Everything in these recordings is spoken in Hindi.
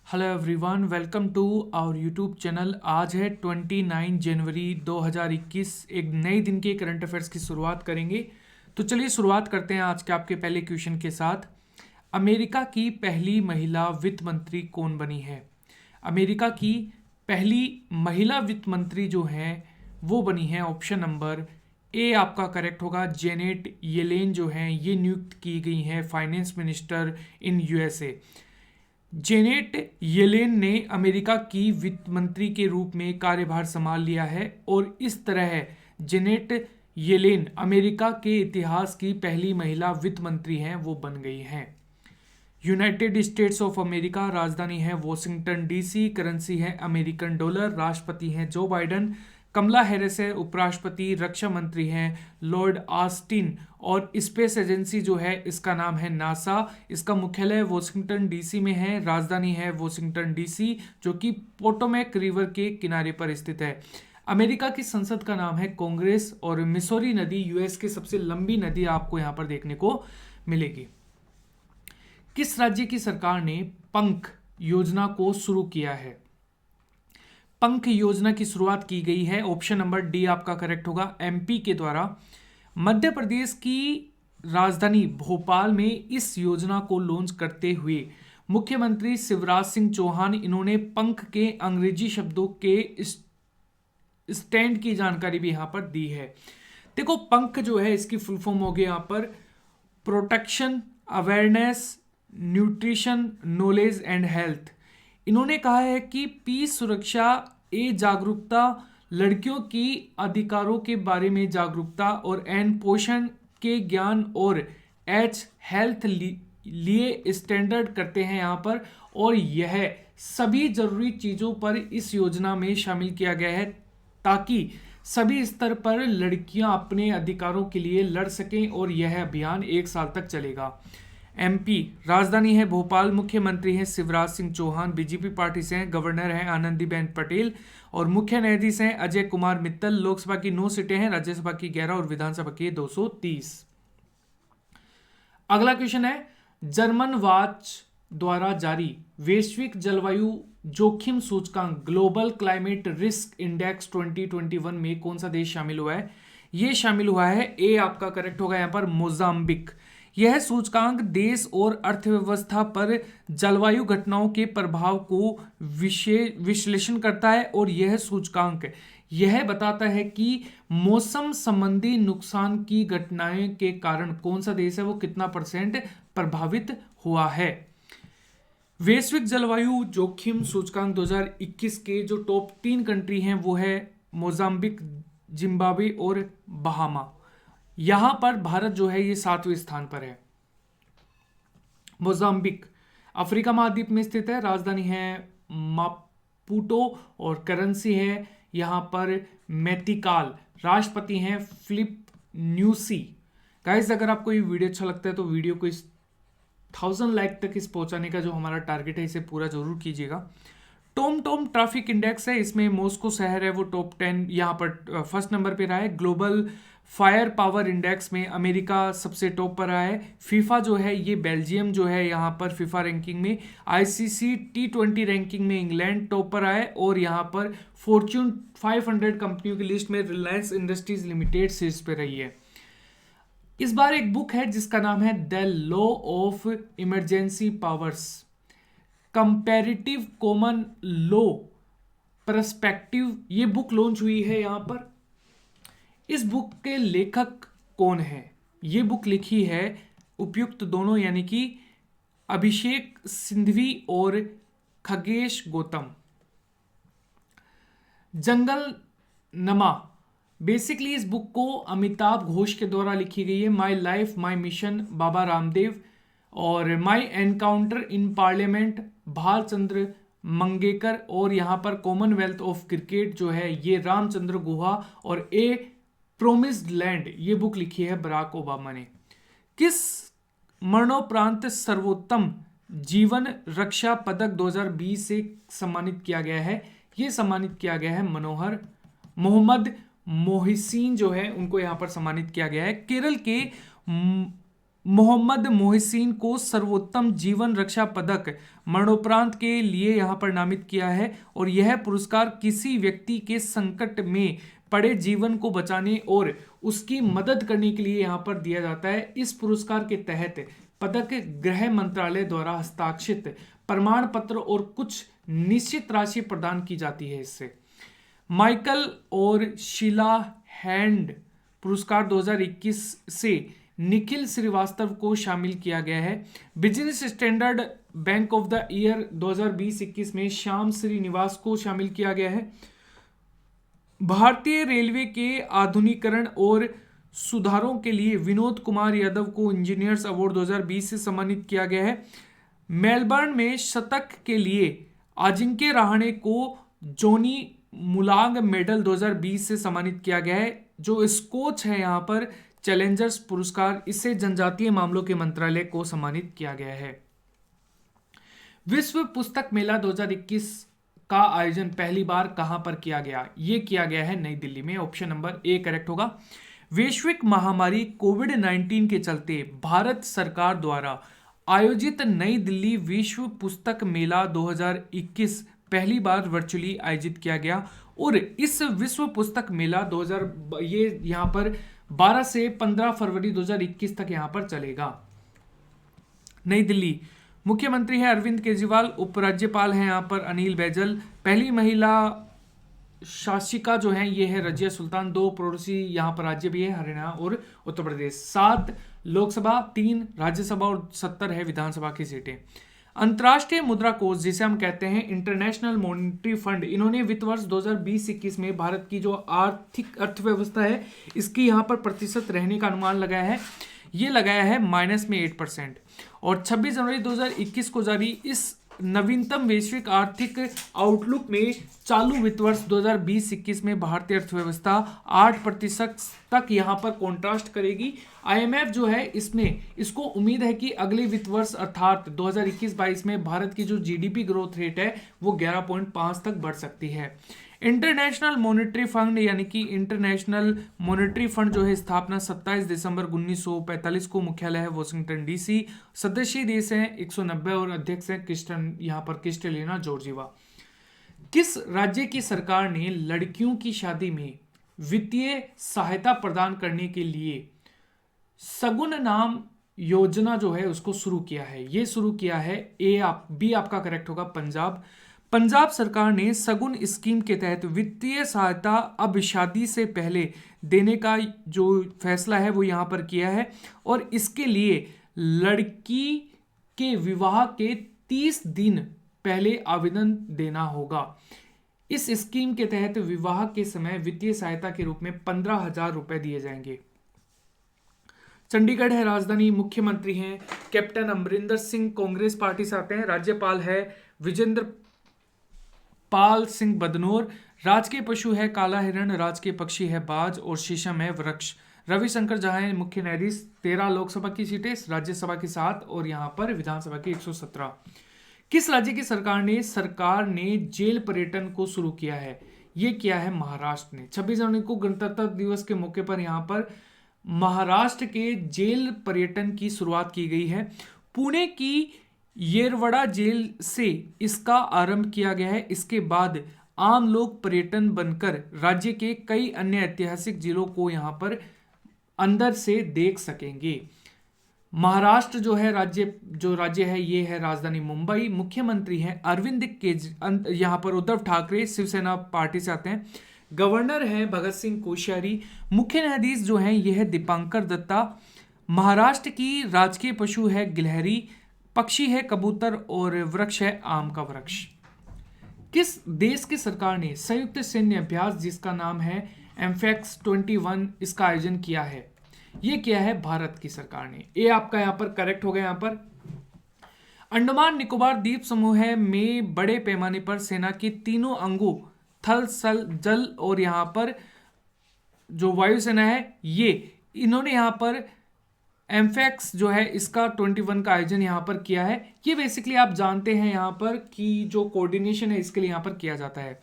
Hello everyone, welcome to our YouTube channel. आज है 29 जनवरी 2021। एक नए दिन के करंट अफेयर्स की शुरुआत करेंगे। तो चलिए शुरुआत करते हैं आज के आपके पहले क्वेश्चन के साथ। अमेरिका की पहली महिला वित्त मंत्री कौन बनी है? अमेरिका की पहली महिला वित्त मंत्री जो हैं वो बनी है, ऑप्शन नंबर ए आपका करेक्ट होगा, जेनेट येलेन जो हैं ये नियुक्त की गई हैं finance minister in USA. Janet Yellen ने अमेरिका की वित्त मंत्री के रूप में कार्यभार संभाल लिया है और इस तरह जेनेट येलेन अमेरिका के इतिहास की पहली महिला वित्त मंत्री हैं, वो बन गई हैं। यूनाइटेड स्टेट्स ऑफ अमेरिका, राजधानी है वॉशिंगटन डीसी, करेंसी है अमेरिकन डॉलर, राष्ट्रपति हैं जो बाइडन, कमला हैरिस है उपराष्ट्रपति, रक्षा मंत्री हैं लॉर्ड ऑस्टिन और स्पेस एजेंसी जो है इसका नाम है नासा। इसका मुख्यालय वॉशिंगटन डीसी में है, राजधानी है वॉशिंगटन डीसी जो कि पोटोमैक रिवर के किनारे पर स्थित है। अमेरिका की संसद का नाम है कांग्रेस और मिसौरी नदी यूएस की सबसे लंबी नदी आपको यहां पर देखने को मिलेगी। किस राज्य की सरकार ने पंख योजना को शुरू किया है? पंख योजना की शुरुआत की गई है, ऑप्शन नंबर डी आपका करेक्ट होगा, एमपी के द्वारा। मध्य प्रदेश की राजधानी भोपाल में इस योजना को लॉन्च करते हुए मुख्यमंत्री शिवराज सिंह चौहान इन्होंने पंख के अंग्रेजी शब्दों के स्टैंड की जानकारी भी यहां पर दी है। देखो, पंख जो है इसकी फुल फॉर्म हो गई यहां पर protection, awareness, nutrition, knowledge and health. इन्होंने कहा है कि पी सुरक्षा, ए जागरूकता, लड़कियों की अधिकारों के बारे में जागरूकता और एन पोषण के ज्ञान और एच हेल्थ लिए स्टैंडर्ड करते हैं यहाँ पर। और यह सभी जरूरी चीज़ों पर इस योजना में शामिल किया गया है ताकि सभी स्तर पर लड़कियां अपने अधिकारों के लिए लड़ सकें और यह अभियान 1 साल तक चलेगा। एमपी, राजधानी है भोपाल, मुख्यमंत्री हैं शिवराज सिंह चौहान, बीजेपी पार्टी से हैं, गवर्नर हैं आनंदीबेन पटेल और मुख्य न्यायाधीश हैं अजय कुमार मित्तल। लोकसभा की 9 सीटें हैं, राज्यसभा की 11 और विधानसभा की 230। अगला क्वेश्चन है, जर्मन वाच द्वारा जारी वैश्विक जलवायु जोखिम सूचकांक ग्लोबल क्लाइमेट रिस्क इंडेक्स 2021 में कौन सा देश शामिल हुआ है? यह शामिल हुआ है, ए आपका करेक्ट होगा यहां पर, मोजाम्बिक। यह सूचकांक देश और अर्थव्यवस्था पर जलवायु घटनाओं के प्रभाव को विश्लेषण करता है और यह सूचकांक यह बताता है कि मौसम संबंधी नुकसान की घटनाएं के कारण कौन सा देश है वो कितना % प्रभावित हुआ है। वैश्विक जलवायु जोखिम सूचकांक 2021 के जो टॉप 3 कंट्री हैं वो है मोजाम्बिक, जिम्बाब्वे और बहामा। यहां पर भारत जो है ये 7वें स्थान पर है। मोजाम्बिक अफ्रीका महाद्वीप में स्थित है, राजधानी है मापुटो और करेंसी है यहां पर मेतिकाल, राष्ट्रपति हैं फिलिप न्यूसी। गाइस, अगर आपको ये वीडियो अच्छा लगता है तो वीडियो को 1000 लाइक तक इस पहुंचाने का जो हमारा टारगेट है इसे पूरा जरूर कीजिएगा। टोम ट्रैफिक इंडेक्स है, इसमें मॉस्को शहर है वो टॉप 10 यहाँ पर फर्स्ट नंबर पे रहा है। ग्लोबल फायर पावर इंडेक्स में अमेरिका सबसे टॉप पर रहा है। फीफा जो है ये बेल्जियम जो है यहाँ पर फीफा रैंकिंग में। आईसीसी T20 रैंकिंग में इंग्लैंड टॉप पर आया है और यहाँ पर फॉर्च्यून 500 कंपनियों की लिस्ट में रिलायंस इंडस्ट्रीज लिमिटेड शीर्ष पे रही है। इस बार एक बुक है जिसका नाम है the law of emergency powers, comparative common law perspective, ये बुक लॉन्च हुई है यहां पर। इस बुक के लेखक कौन है? ये बुक लिखी है उपयुक्त दोनों यानी कि अभिषेक सिंघवी और खगेश गौतम। जंगल नमा, बेसिकली इस बुक को अमिताभ घोष के द्वारा लिखी गई है। My life my mission Baba Ramdev और माई एनकाउंटर इन पार्लियामेंट भाल चंद्र मंगेकर और यहाँ पर कॉमनवेल्थ ऑफ क्रिकेट जो है ये रामचंद्र गुहा और ए प्रोमिस्ड लैंड, ये बुक लिखी है बराक ओबामा ने। किस मरणोपरांत सर्वोत्तम जीवन रक्षा पदक 2020 से सम्मानित किया गया है? ये सम्मानित किया गया है मोहम्मद मोहसिन जो है उनको यहां पर सम्मानित किया गया है। केरल के मोहम्मद मोहसिन को सर्वोत्तम जीवन रक्षा पदक मरणोपरांत के लिए यहाँ पर नामित किया है। और यह पुरस्कार किसी व्यक्ति के संकट में पड़े जीवन को बचाने और उसकी मदद करने के लिए यहाँ पर दिया जाता है। इस पुरस्कार के तहत पदक गृह मंत्रालय द्वारा हस्ताक्षरित प्रमाण पत्र और कुछ निश्चित राशि प्रदान की जाती है। इससे माइकल और शीला हैंड पुरस्कार 2021 से निखिल श्रीवास्तव को शामिल किया गया है। Business standard bank of the year 2020-21 में श्याम श्रीनिवास को शामिल किया गया है। भारतीय रेलवे के आधुनिकीकरण और सुधारों के लिए विनोद कुमार यादव को इंजीनियर्स अवार्ड 2020 से सम्मानित किया गया है। मेलबर्न में शतक के लिए अजिंक्य रहाणे को जॉनी मुलांग मेडल 2020 से सम्मानित किया गया है। जो स्कोच है यहाँ पर चैलेंजर्स पुरस्कार, इससे जनजातीय मामलों के मंत्रालय को सम्मानित किया गया है। विश्व पुस्तक मेला 2021 का आयोजन पहली बार कहां पर किया गया? ये किया गया है नई दिल्ली में। ऑप्शन नंबर ए करेक्ट होगा। वैश्विक महामारी कोविड-19 के चलते भारत सरकार द्वारा आयोजित नई दिल्ली विश्व पुस्तक मेला 2021 पहली बार वर्चुअली आयोजित किया गया। और इस विश्व पुस्तक मेला 2000 ये यहाँ पर 12 से 15 फरवरी 2021 तक यहाँ पर चलेगा। नई दिल्ली मुख्यमंत्री है अरविंद केजरीवाल, उपराज्यपाल हैं यहाँ पर अनिल बैजल, पहली महिला शासिका जो है ये है रजिया सुल्तान, 2 पड़ोसी यहाँ पर राज्य भी है हरियाणा और उत्तर प्रदेश, 7 लोकसभा, 3 राज्यसभा और 70 है विधानसभा की सीटें। अंतर्राष्ट्रीय मुद्रा कोष जिसे हम कहते हैं इंटरनेशनल मॉनेटरी फंड, इन्होंने वित्त वर्ष 2020-21 में भारत की जो आर्थिक अर्थव्यवस्था है इसकी यहाँ पर प्रतिशत रहने का अनुमान लगाया है। ये लगाया है -8%। और 26 जनवरी 2021 को जारी इस नवीनतम वैश्विक आर्थिक आउटलुक में चालू वित्त वर्ष 2020-21 में भारतीय अर्थव्यवस्था 8% तक यहाँ पर कॉन्ट्रास्ट करेगी। IMF जो है इसको उम्मीद है कि अगले वित्त वर्ष अर्थात 2021-22 में भारत की जो GDP ग्रोथ रेट है वो 11.5 तक बढ़ सकती है। इंटरनेशनल मॉनेटरी फंड यानी कि इंटरनेशनल मॉनेटरी फंड जो है स्थापना 27 दिसंबर 1945 को, मुख्यालय है वॉशिंगटन DC, सदस्य देश हैं 190 और अध्यक्ष हैं क्रिस्टलिना जॉर्जिवा। किस राज्य की सरकार ने लड़कियों की शादी में वित्तीय सहायता प्रदान करने के लिए सगुन नाम योजना जो है उसको शुरू किया है? ये शुरू किया है बी आपका करेक्ट होगा, पंजाब। पंजाब सरकार ने सगुन स्कीम के तहत वित्तीय सहायता अब शादी से पहले देने का जो फैसला है वो यहाँ पर किया है। और इसके लिए लड़की के विवाह के 30 दिन पहले आवेदन देना होगा। इस स्कीम के तहत विवाह के समय वित्तीय सहायता के रूप में 15,000 रुपए दिए जाएंगे। चंडीगढ़ है राजधानी, मुख्यमंत्री हैं कैप्टन अमरिंदर सिंह, कांग्रेस पार्टी से आते हैं। राज्यपाल है विजेंद्र पाल सिंह बदनौर, राजकीय पशु है काला हिरण, राजकीय पक्षी है बाज और शीशम है वृक्ष। रविशंकर जहाँ है मुख्य न्यायाधीश। 13 लोकसभा की सीटें, राज्यसभा की 7 और यहाँ पर विधानसभा की 117। किस राज्य की सरकार ने जेल पर्यटन को शुरू किया है? ये किया है महाराष्ट्र ने। 26 जनवरी को गणतंत्र दिवस के मौके पर यहाँ पर महाराष्ट्र के जेल पर्यटन की शुरुआत की गई है। पुणे की येरवड़ा जेल से इसका आरंभ किया गया है। इसके बाद आम लोग पर्यटन बनकर राज्य के कई अन्य ऐतिहासिक जिलों को यहाँ पर अंदर से देख सकेंगे। महाराष्ट्र जो राज्य है ये है राजधानी मुंबई। मुख्यमंत्री हैं अरविंद केजरीवाल, यहाँ पर उद्धव ठाकरे शिवसेना पार्टी से आते हैं। गवर्नर है भगत सिंह कोश्यारी। मुख्य न्यायाधीश जो हैं ये है दीपांकर दत्ता। महाराष्ट्र की राजकीय पशु है गिलहरी, पक्षी है कबूतर और वृक्ष है आम का वृक्ष। किस देश की सरकार ने संयुक्त सैन्य अभ्यास जिसका नाम है एम्फेक्स 21 इसका आयोजन किया है? ये किया है भारत की सरकार ने। ये आपका यहाँ पर करेक्ट हो गया। यहाँ पर अंडमान निकोबार द्वीप समूह में बड़े पैमाने पर सेना के तीनों अंगों थल जल और यहाँ पर जो वायुसेना है ये इन्होंने यहाँ पर एम्फेक्स जो है इसका 21 का आयोजन यहाँ पर किया है। ये बेसिकली आप जानते हैं यहाँ पर कि जो कोऑर्डिनेशन है इसके लिए यहाँ पर किया जाता है।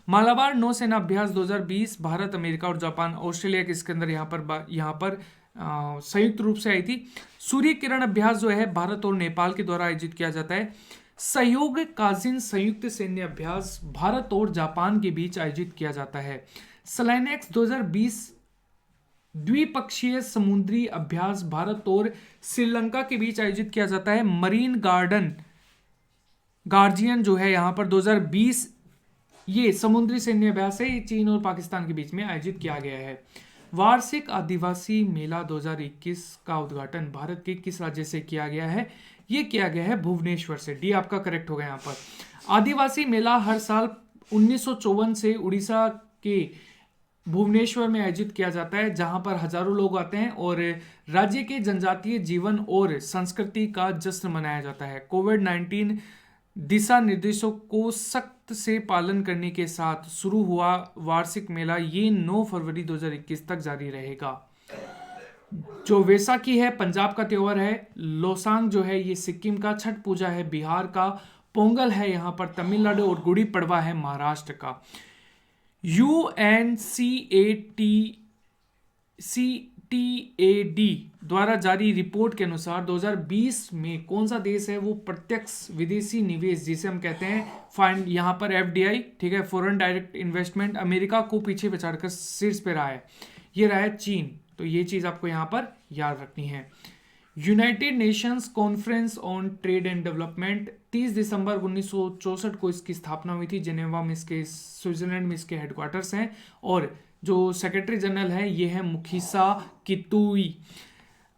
मालाबार नौसेना अभ्यास 2020 भारत, अमेरिका और जापान, ऑस्ट्रेलिया के इसके अंदर यहाँ पर संयुक्त रूप से आई थी। सूर्य किरण अभ्यास जो है भारत और नेपाल के द्वारा आयोजित किया जाता है। सहयोग काजिन संयुक्त सैन्य अभ्यास भारत और जापान के बीच आयोजित किया जाता है। सलाइनेक्स 2020 द्विपक्षीय समुद्री अभ्यास भारत और श्रीलंका के बीच आयोजित किया जाता है। मरीन गार्जियन जो है यहाँ पर 2020 ये समुद्री सैन्य अभ्यास है, ये चीन और पाकिस्तान के बीच में आयोजित किया गया है। वार्षिक आदिवासी मेला 2021 का उद्घाटन भारत के किस राज्य से किया गया है? ये किया गया है भुवनेश्वर से। डी आपका करेक्ट होगा यहाँ पर। आदिवासी मेला हर साल 1954 से उड़ीसा के भुवनेश्वर में आयोजित किया जाता है, जहां पर हजारों लोग आते हैं और राज्य के जनजातीय जीवन और संस्कृति का जश्न मनाया जाता है। कोविड-19 दिशा निर्देशों को सख्त से पालन करने के साथ शुरू हुआ वार्षिक मेला ये 9 फरवरी 2021 तक जारी रहेगा। जो वैसाखी है पंजाब का त्योहार है। लोसांग जो है ये सिक्किम का। छठ पूजा है बिहार का। पोंगल है यहाँ पर तमिलनाडु और गुड़ी पड़वा है महाराष्ट्र का। UNCTAD द्वारा जारी रिपोर्ट के अनुसार 2020 में कौन सा देश है वो प्रत्यक्ष विदेशी निवेश जिसे हम कहते हैं फाइंड यहाँ पर FDI, ठीक है, फॉरेन डायरेक्ट इन्वेस्टमेंट, अमेरिका को पीछे पछाड़कर शीर्ष पे रहा है, ये रहा है चीन। तो ये चीज आपको यहाँ पर याद रखनी है। United Nations conference on trade and development 30 दिसंबर 1964 को इसकी स्थापना हुई थी। जेनेवा में इसके स्विट्जरलैंड में इसके हेडक्वार्टर्स हैं और जो सेक्रेटरी जनरल है ये है मुखिसा कितुई।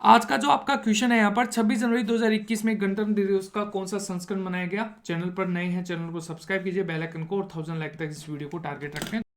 आज का जो आपका क्वेश्चन है यहाँ पर 26 जनवरी 2021 में गणतंत्र दिवस का कौन सा संस्करण मनाया गया? चैनल पर नए हैं चैनल को सब्सक्राइब कीजिए, बेल आइकन को और 1000 लाइक तक इस वीडियो को टारगेट रखें।